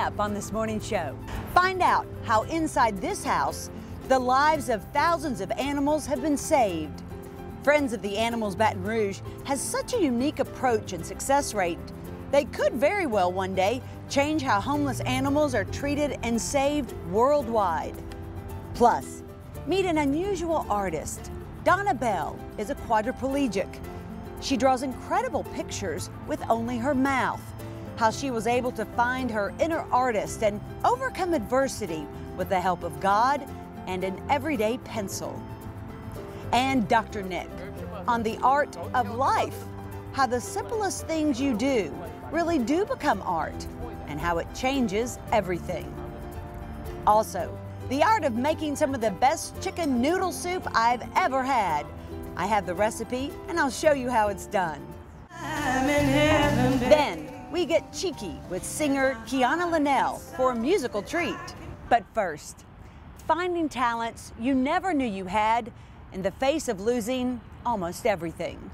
up on this morning show. Find out how inside this house, the lives of thousands of animals have been saved. Friends of the Animals Baton Rouge has such a unique approach and success rate. They could very well one day change how homeless animals are treated and saved worldwide. Plus, meet an unusual artist. Donna Bell is a quadriplegic. She draws incredible pictures with only her mouth. How she was able to find her inner artist and overcome adversity with the help of God and an everyday pencil. And Dr. Nick on the art of life, how the simplest things you do really do become art and how it changes everything. Also, the art of making some of the best chicken noodle soup I've ever had. I have the recipe and I'll show you how it's done. Then we get cheeky with singer Quiana Lynell for a musical treat. But first, finding talents you never knew you had in the face of losing almost everything.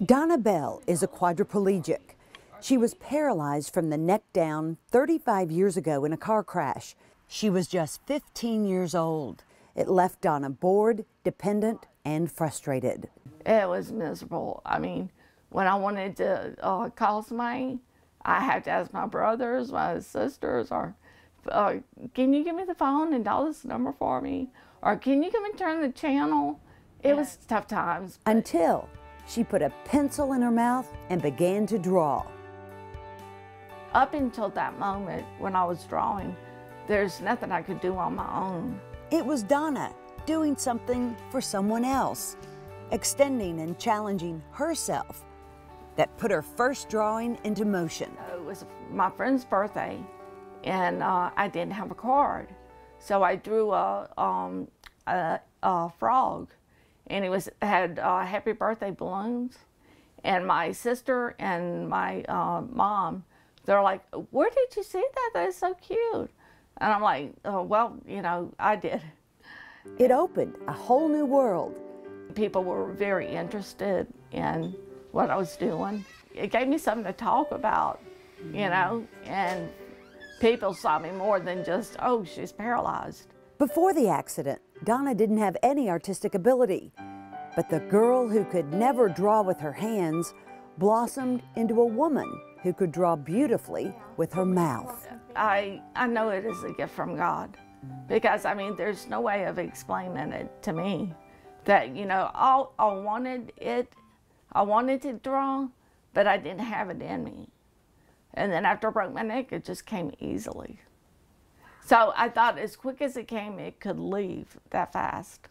Donna Bell is a quadriplegic. She was paralyzed from the neck down 35 years ago in a car crash. She was just 15 years old. It left Donna bored, dependent, and frustrated. It was miserable. I mean, when I wanted to call somebody, I had to ask my brothers, my sisters, or can you give me the phone and dial this number for me? Or can you come and turn the channel? It was tough times. Until she put a pencil in her mouth and began to draw. Up until that moment when I was drawing, there's nothing I could do on my own. It was Donna doing something for someone else, extending and challenging herself, that put her first drawing into motion. It was my friend's birthday, and I didn't have a card. So I drew a frog, and it had happy birthday balloons. And my sister and my mom, they're like, "Where did you see that? That is so cute." And I'm like, "Oh, well, you know, I did." It opened a whole new world. People were very interested in what I was doing. It gave me something to talk about, you know, and people saw me more than just, oh, she's paralyzed. Before the accident, Donna didn't have any artistic ability, but the girl who could never draw with her hands blossomed into a woman who could draw beautifully with her mouth. I know it is a gift from God, because, I mean, there's no way of explaining it to me. That, you know, I wanted to draw, but I didn't have it in me. And then after I broke my neck, it just came easily. So I thought as quick as it came, it could leave that fast.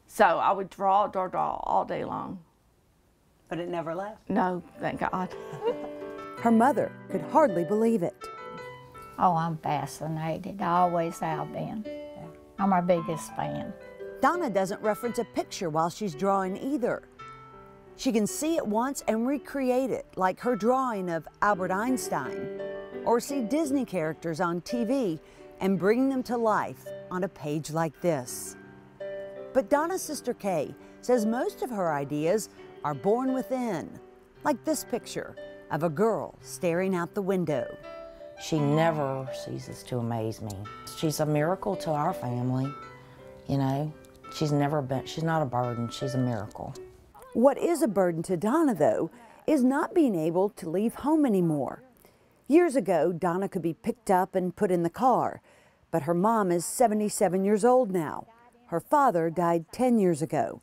So I would draw all day long. But it never left? No, thank God. Her mother could hardly believe it. Oh, I'm fascinated. I always have been. I'm her biggest fan. Donna doesn't reference a picture while she's drawing either. She can see it once and recreate it, like her drawing of Albert Einstein, or see Disney characters on TV and bring them to life on a page like this. But Donna's sister Kay says most of her ideas are born within, like this picture of a girl staring out the window. She never ceases to amaze me. She's a miracle to our family, you know. She's not a burden, she's a miracle. What is a burden to Donna, though, is not being able to leave home anymore. Years ago, Donna could be picked up and put in the car, but her mom is 77 years old now. Her father died 10 years ago.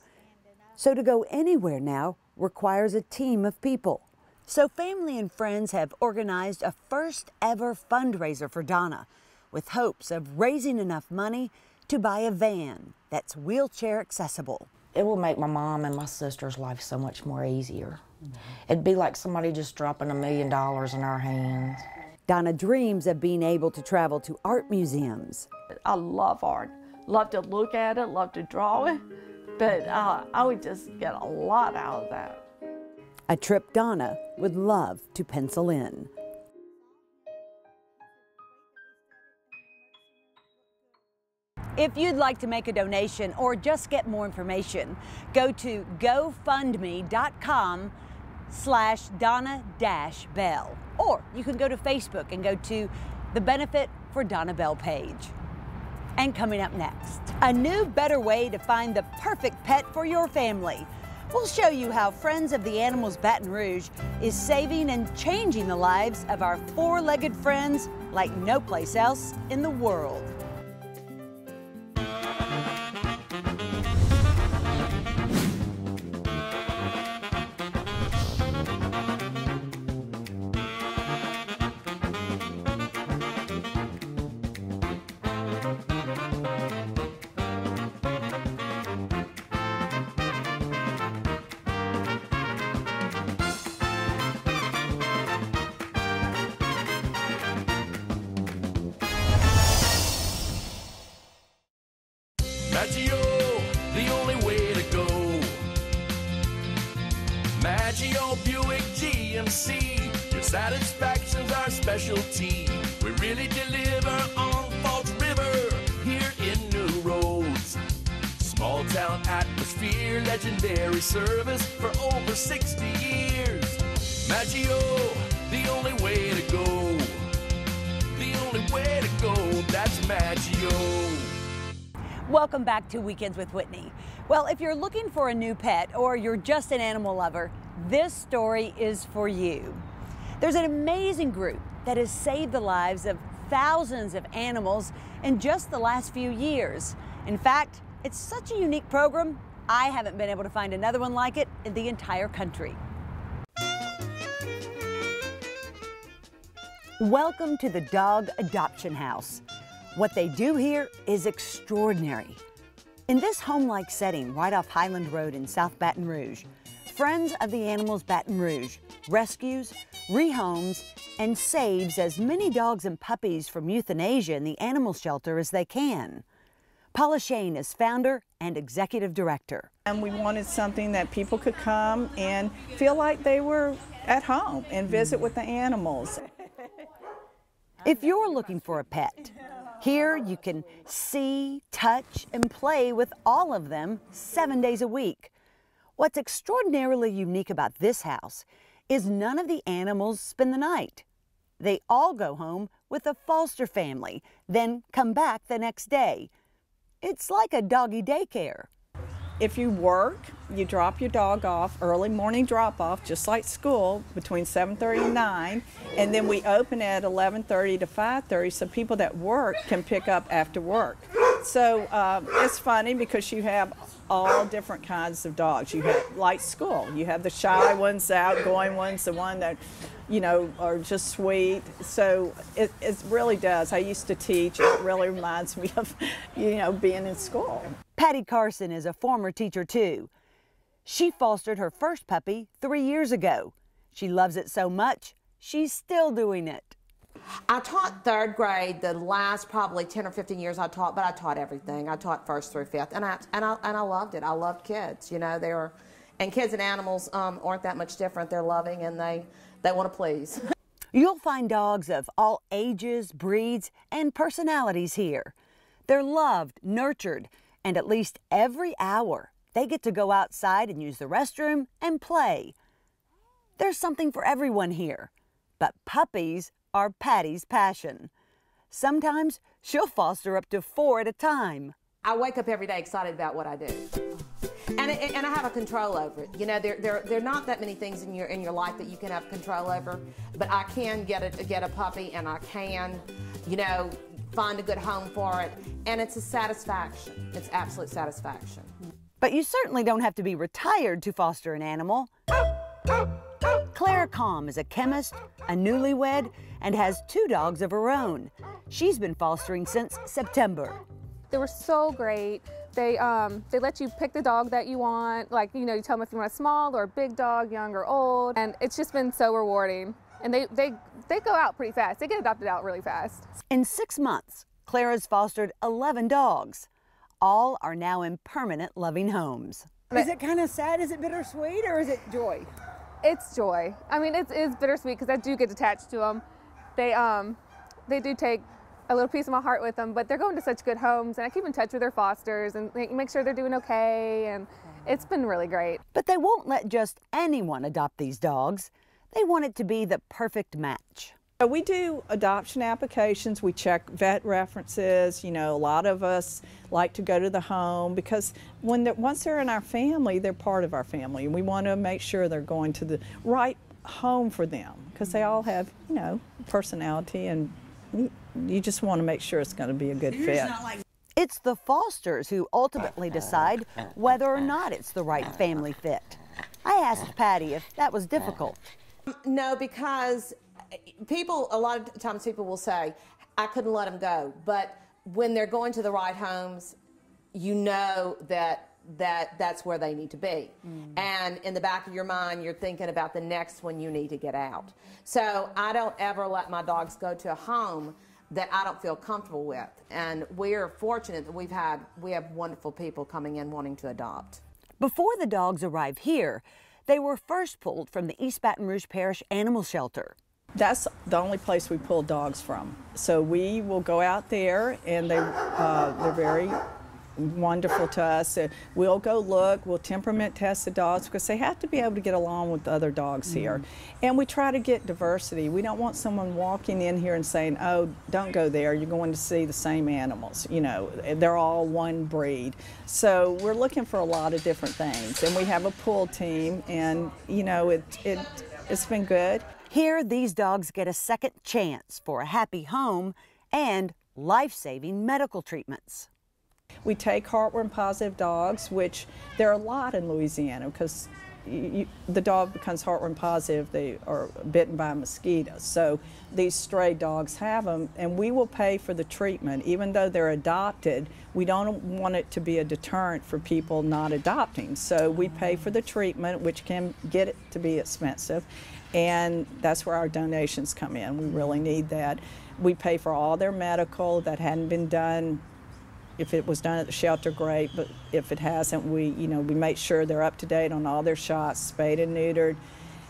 So to go anywhere now requires a team of people. So family and friends have organized a first ever fundraiser for Donna with hopes of raising enough money to buy a van that's wheelchair accessible. It will make my mom and my sister's life so much more easier. It'd be like somebody just dropping $1 million in our hands. Donna dreams of being able to travel to art museums. I love art, love to look at it, love to draw it, but I would just get a lot out of that. A trip Donna would love to pencil in. If you'd like to make a donation or just get more information, go to gofundme.com/Donna-Bell. Or you can go to Facebook and go to the benefit for Donna Page. And coming up next, a new, better way to find the perfect pet for your family. We'll show you how Friends of the Animals Baton Rouge is saving and changing the lives of our four-legged friends like no place else in the world. Maggio, the only way to go. Maggio Buick GMC, your satisfaction's our specialty. We really deliver on Falls River, here in New Roads. Small town atmosphere, legendary service for over 60 years. Maggio, the only way to go. The only way to go, that's Maggio. Welcome back to Weekends with Whitney. Well, if you're looking for a new pet or you're just an animal lover, this story is for you. There's an amazing group that has saved the lives of thousands of animals in just the last few years. In fact, it's such a unique program, I haven't been able to find another one like it in the entire country. Welcome to the Dog Adoption House. What they do here is extraordinary. In this home-like setting right off Highland Road in South Baton Rouge, Friends of the Animals Baton Rouge rescues, rehomes, and saves as many dogs and puppies from euthanasia in the animal shelter as they can. Paula Shane is founder and executive director. And we wanted something that people could come and feel like they were at home and visit with the animals. If you're looking for a pet, here you can see, touch, and play with all of them 7 days a week. What's extraordinarily unique about this house is none of the animals spend the night. They all go home with a foster family, then come back the next day. It's like a doggy daycare. If you work, you drop your dog off, early morning drop off, just like school, between 7:30 and 9, and then we open at 11:30 to 5:30 so people that work can pick up after work. So it's funny because you have all different kinds of dogs. You have, like school, you have the shy ones, the outgoing ones, the one that, you know, are just sweet. So it really does. I used to teach. It really reminds me of, you know, being in school. Patty Carson is a former teacher too. She fostered her first puppy 3 years ago. She loves it so much, she's still doing it. I taught third grade the last probably 10 or 15 years I taught, but I taught everything. I taught first through fifth, and I loved it. I loved kids. You know, and kids and animals aren't that much different. They're loving and they want to please. You'll find dogs of all ages, breeds, and personalities here. They're loved, nurtured, and at least every hour they get to go outside and use the restroom and play. There's something for everyone here, but puppies are Patty's passion. Sometimes she'll foster up to 4 at a time. I wake up every day excited about what I do, and I have a control over it. You know, there are not that many things in your life that you can have control over, but I can get a puppy, and I can, you know, find a good home for it, and it's a satisfaction. It's absolute satisfaction. But you certainly don't have to be retired to foster an animal. Claire Calm is a chemist, a newlywed, and has 2 dogs of her own. She's been fostering since September. They were so great. They let you pick the dog that you want. Like, you know, you tell them if you want a small or a big dog, young or old, and it's just been so rewarding. And they go out pretty fast. They get adopted out really fast. In 6 months, Claire has fostered 11 dogs. All are now in permanent loving homes. Is it kind of sad? Is it bittersweet, or is it joy? It's joy. I mean, it's bittersweet because I do get attached to them. They do take a little piece of my heart with them, but they're going to such good homes, and I keep in touch with their fosters and make sure they're doing okay, and it's been really great. But they won't let just anyone adopt these dogs. They want it to be the perfect match. So we do adoption applications, we check vet references. You know, a lot of us like to go to the home because once they're in our family, they're part of our family. And we want to make sure they're going to the right home for them because they all have, you know, personality, and you just want to make sure it's going to be a good fit. It's the fosters who ultimately decide whether or not it's the right family fit. I asked Patty if that was difficult. No, because a lot of times people will say, I couldn't let them go. But when they're going to the right homes, you know that's where they need to be. And in the back of your mind, you're thinking about the next one you need to get out. So I don't ever let my dogs go to a home that I don't feel comfortable with. And we're fortunate that we have wonderful people coming in wanting to adopt. Before the dogs arrive here, they were first pulled from the East Baton Rouge Parish Animal Shelter. That's the only place we pull dogs from. So we will go out there, and they're very wonderful to us. We'll go look, we'll temperament test the dogs because they have to be able to get along with the other dogs here. And we try to get diversity. We don't want someone walking in here and saying, oh, don't go there, you're going to see the same animals. You know, they're all one breed. So we're looking for a lot of different things. And we have a pull team, and you know, it's been good. Here, these dogs get a second chance for a happy home and life-saving medical treatments. We take heartworm positive dogs, which there are a lot in Louisiana because the dog becomes heartworm positive, they are bitten by a mosquito. So these stray dogs have them, and we will pay for the treatment. Even though they're adopted, we don't want it to be a deterrent for people not adopting. So we pay for the treatment, which can get it to be expensive, and that's where our donations come in. We really need that. We pay for all their medical that hadn't been done. If it was done at the shelter, great, but if it hasn't, we make sure they're up to date on all their shots, spayed and neutered,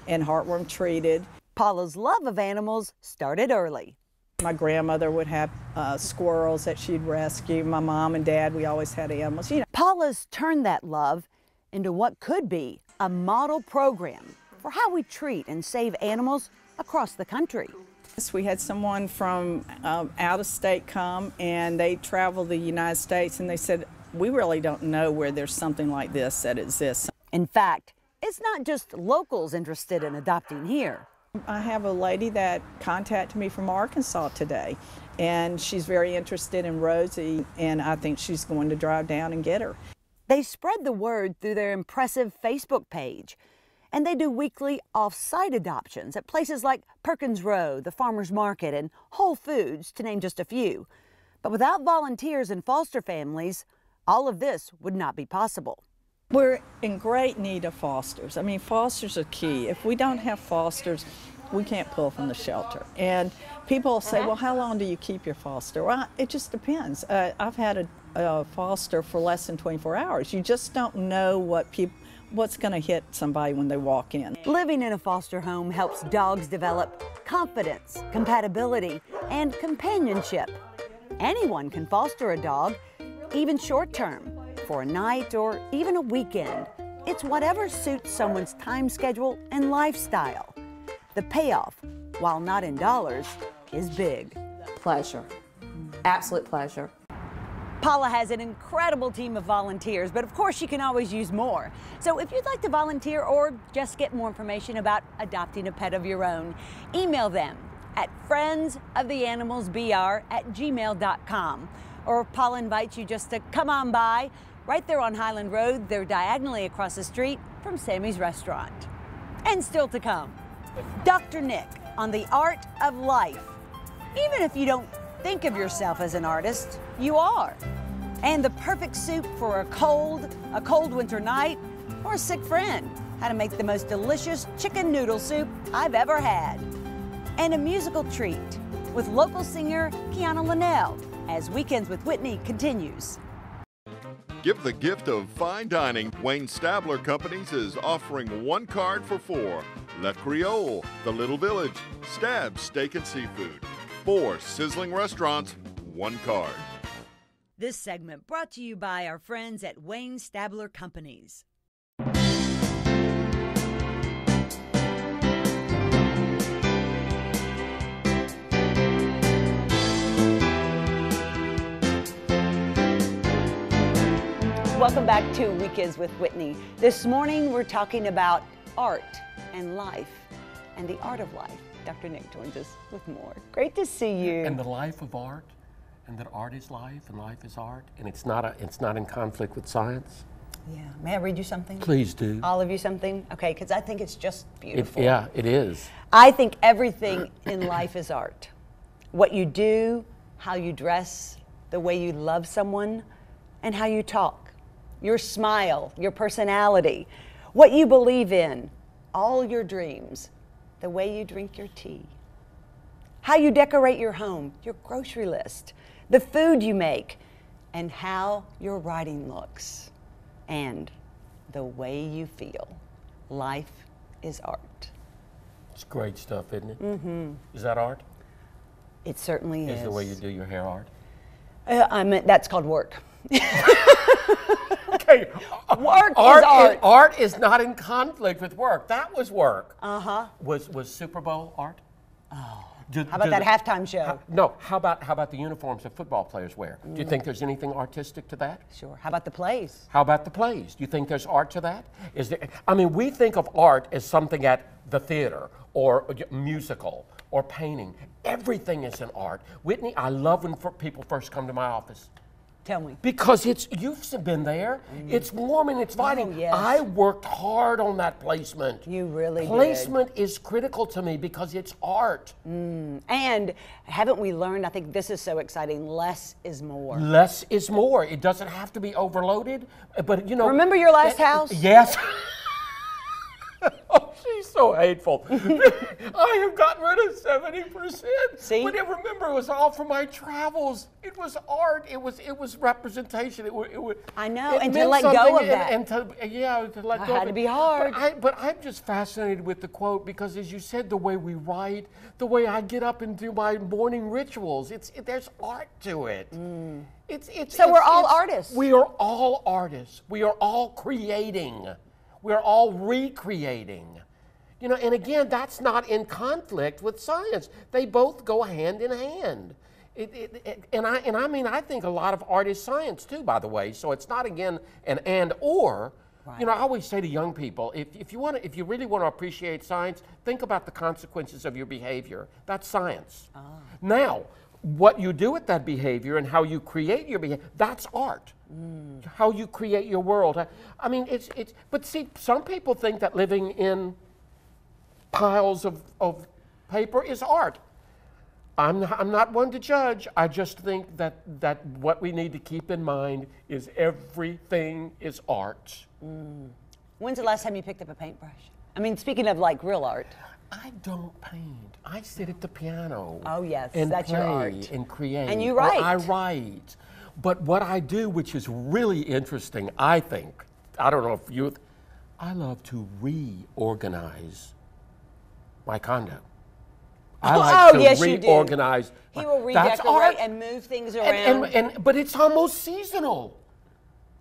and heartworm treated. Paula's love of animals started early. My grandmother would have squirrels that she'd rescue. My mom and dad, we always had animals. You know. Paula's turned that love into what could be a model program for how we treat and save animals across the country. We had someone from out of state come, and they traveled the United States, and they said, we really don't know where there's something like this that exists. In fact, it's not just locals interested in adopting here. I have a lady that contacted me from Arkansas today, and she's very interested in Rosie, and I think she's going to drive down and get her. They spread the word through their impressive Facebook page. And they do weekly off-site adoptions at places like Perkins Road, the Farmers Market, and Whole Foods, to name just a few. But without volunteers and foster families, all of this would not be possible. We're in great need of fosters. I mean, fosters are key. If we don't have fosters, we can't pull from the shelter. And people say, well, how long do you keep your foster? Well, it just depends. I've had a foster for less than 24 hours. You just don't know what's going to hit somebody when they walk in. Living in a foster home helps dogs develop confidence, compatibility, and companionship. Anyone can foster a dog, even short-term, for a night or even a weekend. It's whatever suits someone's time schedule and lifestyle. The payoff, while not in dollars, is big. Pleasure. Absolute pleasure. Paula has an incredible team of volunteers, but of course she can always use more. So if you'd like to volunteer or just get more information about adopting a pet of your own, email them at friendsoftheanimalsbr@gmail.com. Or Paula invites you just to come on by. Right there on Highland Road, they're diagonally across the street from Sammy's Restaurant. And still to come, Dr. Nick on the art of life. Even if you don't think of yourself as an artist, you are. And the perfect soup for a cold winter night, or a sick friend. How to make the most delicious chicken noodle soup I've ever had. And a musical treat with local singer Quiana Lynell as Weekends with Whitney continues. Give the gift of fine dining. Wayne Stabler Companies is offering one card for four. Le Creole, The Little Village, Stab's Steak and Seafood. 4 sizzling restaurants, one card. This segment brought to you by our friends at Wayne Stabler Companies. welcome back to Weekends with Whitney. This morning we're talking about art and life and the art of life. Dr. Nick joins us with more. Great to see you. And the life of art, and that art is life and life is art, and it's not in conflict with science. Yeah, may I read you something? Please do. All of you something? Okay, because I think it's just beautiful. Yeah, it is. I think everything in life is art. What you do, how you dress, the way you love someone, and how you talk. Your smile, your personality, what you believe in, all your dreams, the way you drink your tea, how you decorate your home, your grocery list, the food you make, and how your writing looks, and the way you feel. Life is art. It's great stuff, isn't it? Mm-hmm. Is that art? It certainly is. Is the way you do your hair art? I meant that's called work. Okay. Work is art. Art is not in conflict with work. That was work. Uh-huh. Was Super Bowl art? Oh. How about that halftime show? No. How about the uniforms that football players wear? Do you think there's anything artistic to that? Sure. How about the plays? How about the plays? Do you think there's art to that? Is there? I mean, we think of art as something at the theater or musical or painting. Everything is an art. Whitney, I love when people first come to my office. Tell me. Because you've been there. It's warm and it's inviting. Oh, yes. I worked hard on that placement. You really Placement is critical to me because it's art. And haven't we learned, I think this is so exciting, less is more. Less is more. It doesn't have to be overloaded, but you know. Remember your last house? Yes. Oh, she's so hateful. I have gotten rid of 70%. See? But remember, it was all from my travels. It was art. It was representation. I know, and to let go of that. And to let go of it. It had to be hard. But I'm just fascinated with the quote because, as you said, the way we write, the way I get up and do my morning rituals, there's art to it. So we're all artists. We are all artists. We are all creating. We're all recreating. You know, and again, that's not in conflict with science. They both go hand in hand. I think a lot of art is science too, by the way. So it's not again an and or. Right. You know, I always say to young people, if you really want to appreciate science, think about the consequences of your behavior. That's science. Now, what you do with that behavior and how you create your behavior, that's art. How you create your world. I mean, but see, some people think that living in piles of paper is art. I'm not one to judge. I just think that what we need to keep in mind is everything is art. When's the last time you picked up a paintbrush? I mean, speaking of like real art. I don't paint. I sit at the piano. Oh yes, and that's play your art. And create. And you write. I write. But what I do, which is really interesting, I think, I don't know if I love to reorganize my condo. I like to reorganize. He will redecorate and move things around. But it's almost seasonal.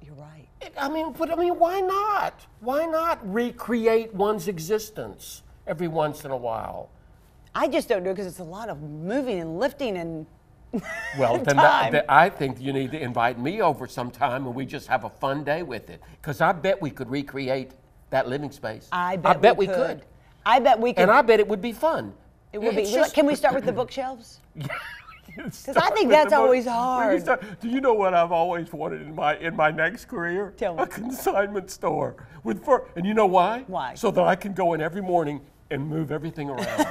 You're right. I mean, why not? Why not recreate one's existence every once in a while? I just don't do it because it's a lot of moving and lifting and well, then I think you need to invite me over sometime and we just have a fun day with it. Because I bet we could recreate that living space. I bet we could. I bet we could. And I bet it would be fun. It would be. Can we start with the bookshelves? Because I think that's always hard. Do you know what I've always wanted in my next career? Tell me. A consignment store and you know why? Why? So that I can go in every morning and move everything around,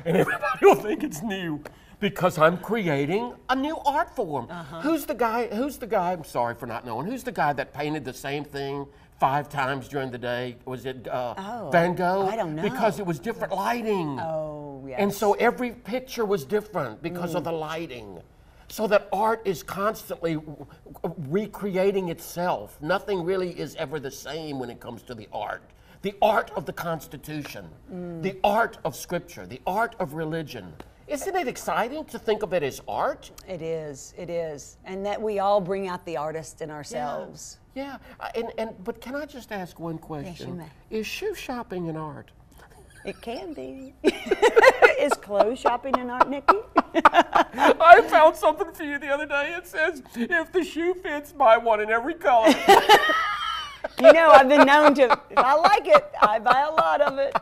and everybody will think it's new. Because I'm creating a new art form. Who's the guy, I'm sorry for not knowing, who's the guy that painted the same thing 5 times during the day? Was it Van Gogh? I don't know. Because it was different lighting. Oh, yes. And so every picture was different because of the lighting. So that art is constantly recreating itself. Nothing really is ever the same when it comes to the art. The art of the Constitution, the art of Scripture, the art of religion. Isn't it exciting to think of it as art? It is. And that we all bring out the artist in ourselves. Yeah. But can I just ask one question? Yes, you may. Is shoe shopping an art? It can be. Is clothes shopping an art, Nikki? I found something for you the other day. It says, if the shoe fits, buy one in every color. You know, I've been known to, if I like it, I buy a lot of it.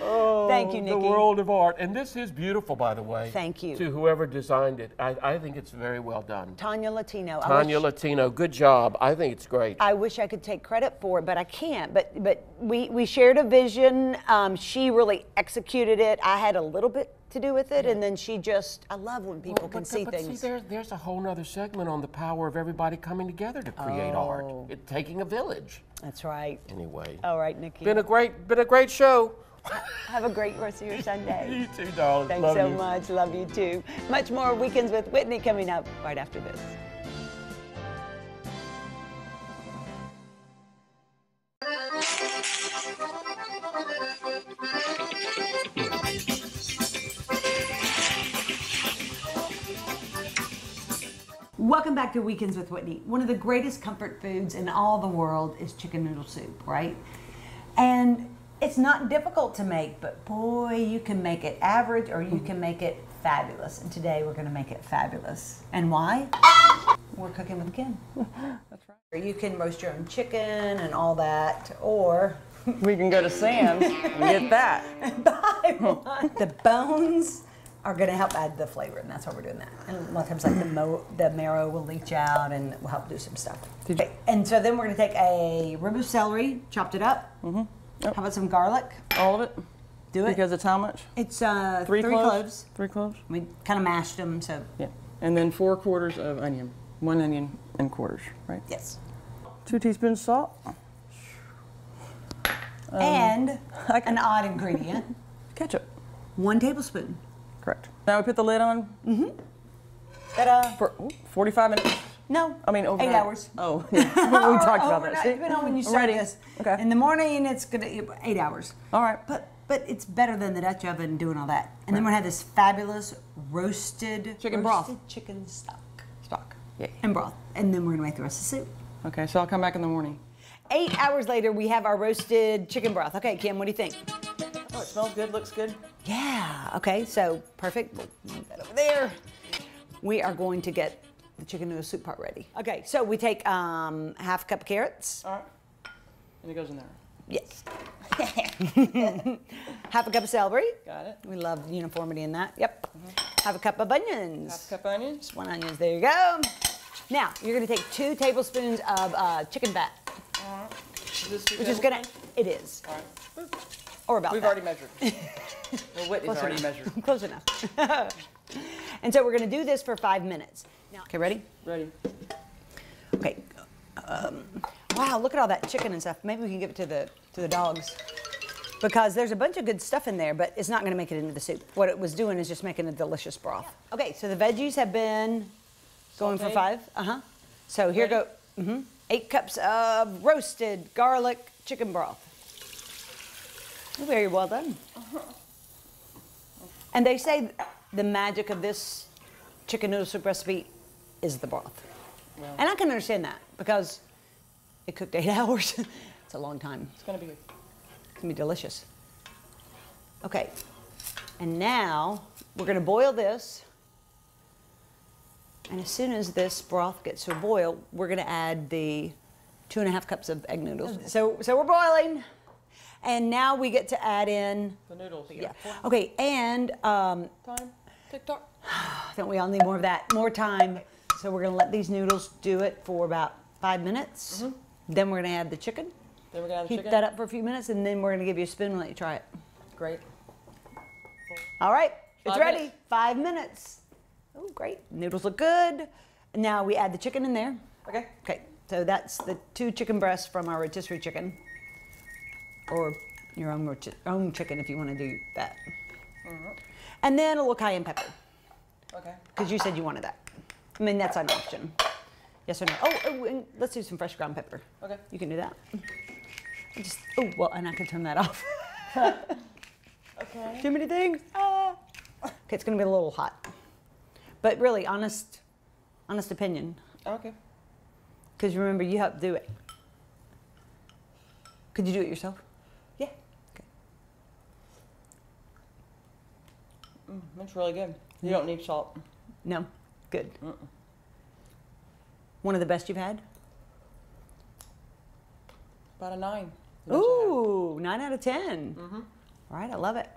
Oh, thank you, Nikki. The world of art. And this is beautiful, by the way. Thank you. To whoever designed it. I think it's very well done. Tanya Latino. Tanya Latino, good job. I think it's great. I wish I could take credit for it, but I can't. But we shared a vision. She really executed it. I had a little bit to do with it, and then she just, I love when people can see things. See, there's a whole nother segment on the power of everybody coming together to create art. Taking a village. That's right. Anyway. All right, Nikki. Been a great show. Have a great rest of your Sunday. You too, darling. Thanks so much. Love you too. Much more Weekends with Whitney coming up right after this. Welcome back to Weekends with Whitney. One of the greatest comfort foods in all the world is chicken noodle soup, right? And it's not difficult to make, but boy, you can make it average or you can make it fabulous. And today we're gonna make it fabulous. And why? We're cooking with Kim. That's right. You can roast your own chicken and all that, or we can go to Sam's and get that. And buy one. The bones are going to help add the flavor, and that's why we're doing that. And a lot of times, like the marrow will leach out, and we'll help do some stuff. Okay. And so then we're going to take a rib of celery, chopped it up. How about some garlic? All of it. Do it. Because it's how much? It's three cloves. 3 cloves. We kind of mashed them, so. Yeah. And then 4 quarters of onion. 1 onion and quarters, right? Yes. 2 teaspoons salt. And an odd ingredient. Ketchup. 1 tablespoon. Correct. Now we put the lid on. Ta-da. For 45 minutes. No. I mean, over 8 hours. Oh, yeah. We talked about that. See? Depending on when you start this. Okay. In the morning, it's gonna 8 hours. All right. But it's better than the Dutch oven doing all that. And then we're gonna have this fabulous roasted broth. Chicken stock. Yeah. And broth. And then we're gonna make the rest of the soup. Okay, so I'll come back in the morning. 8 hours later, we have our roasted chicken broth. Okay, Kim, what do you think? Oh, it smells good, looks good. Yeah, okay, so perfect. We'll move that over there. We are going to get the chicken noodle soup part ready. Okay, so we take half a cup of carrots. All right. And it goes in there. Yes. Half a cup of celery. Got it. We love uniformity in that. Yep. Half a cup of onions. Half a cup of onions. Just 1 onion. There you go. Now, you're going to take 2 tablespoons of chicken fat. All right. Which is going to, it is. All right. Or about We've that. already measured. Well, Whitney's already measured. Close enough. And so we're going to do this for 5 minutes. Now, okay, ready? Ready. Okay. Wow, look at all that chicken and stuff. Maybe we can give it to the dogs. Because there's a bunch of good stuff in there, but it's not going to make it into the soup. What it was doing is just making a delicious broth. Okay, so the veggies have been going for 5. So here go 8 cups of roasted garlic chicken broth. Very well done. And they say the magic of this chicken noodle soup recipe is the broth. Well, and I can understand that because it cooked 8 hours. It's a long time. It's going to be good. It's going to be delicious. Okay. And now we're going to boil this. And as soon as this broth gets to a boil, we're going to add the 2.5 cups of egg noodles. So we're boiling. And now we get to add in the noodles. Yeah. Okay, and time. TikTok. Don't we all need more of that? More time. So we're gonna let these noodles do it for about 5 minutes. Then we're gonna add the chicken. Then we're gonna add the Heat chicken. that up for a few minutes, and then we're gonna give you a spoon and let you try it. Great. All right, it's 5 ready. minutes. 5 minutes. Oh, great. Noodles look good. Now we add the chicken in there. Okay. Okay, so that's the 2 chicken breasts from our rotisserie chicken. Or your own chicken if you want to do that. And then a little cayenne pepper. Okay. Because you said you wanted that. I mean, that's an option. Yes or no? Oh, and let's do some fresh ground pepper. Okay. You can do that. Well, and I can turn that off. Okay. Too many things. Okay, it's going to be a little hot. But really, honest opinion. Okay. Because remember, you helped do it. Could you do it yourself? Yeah. Okay. It's really good. You don't need salt. No? Good. One of the best you've had? About a 9. Ooh, 9 out of 10. All right, I love it.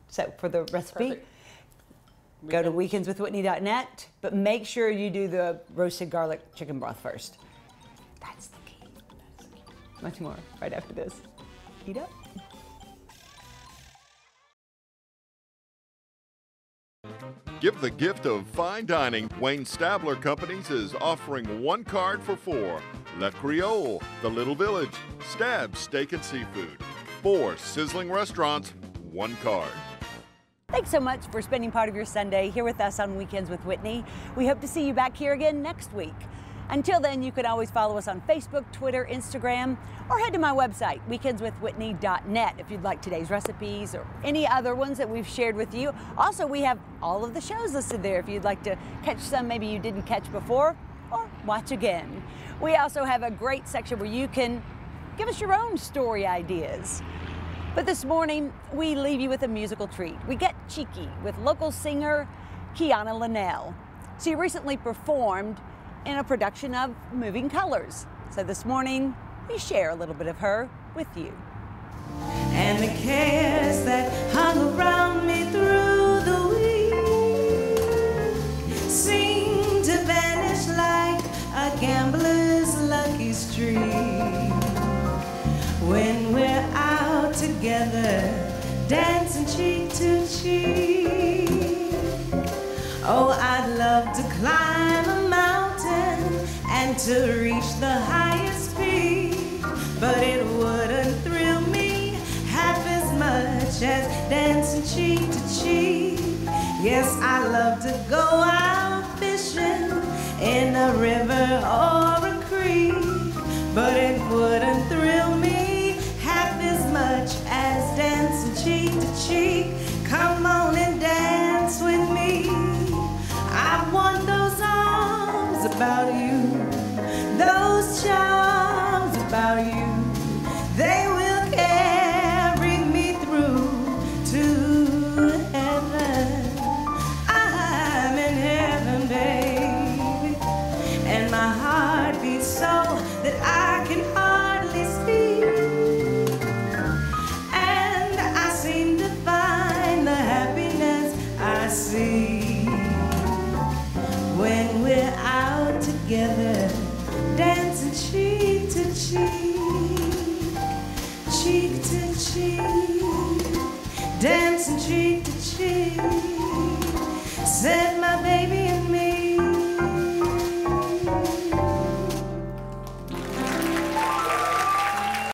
So for the recipe, Perfect. go to weekendswithwhitney.net, but make sure you do the roasted garlic chicken broth first. That's the key. Much more right after this. Eat up. Give the gift of fine dining. Wayne Stabler Companies is offering 1 card for 4. Le Creole, The Little Village, Stab's Steak and Seafood. 4 sizzling restaurants, 1 card. Thanks so much for spending part of your Sunday here with us on Weekends with Whitney. We hope to see you back here again next week. Until then, you can always follow us on Facebook, Twitter, Instagram, or head to my website, weekendswithwhitney.net, if you'd like today's recipes or any other ones that we've shared with you. Also, we have all of the shows listed there if you'd like to catch some maybe you didn't catch before or watch again. We also have a great section where you can give us your own story ideas. But this morning, we leave you with a musical treat. We get cheeky with local singer Quiana Lynell. She recently performed in a production of Moving Colors. So this morning, we share a little bit of her with you. And the cares that hung around me through the week seem to vanish like a gambler's lucky streak. When we're out together, dancing cheek to cheek. Oh, I'd love to climb a mountain and to reach the highest peak, but it wouldn't thrill me half as much as dancing cheek to cheek. Yes, I love to go out fishing in a river or a creek, but it wouldn't thrill me half as much as dancing cheek to cheek. Come on and dance with me. I want those arms about you, those charms about you. They will carry me through to heaven. I'm in heaven, baby, and my heart beats so that I can hardly speak. And I seem to find the happiness I see when we're out together, dancing cheek to cheek, cheek to cheek, dancing cheek to cheek. Set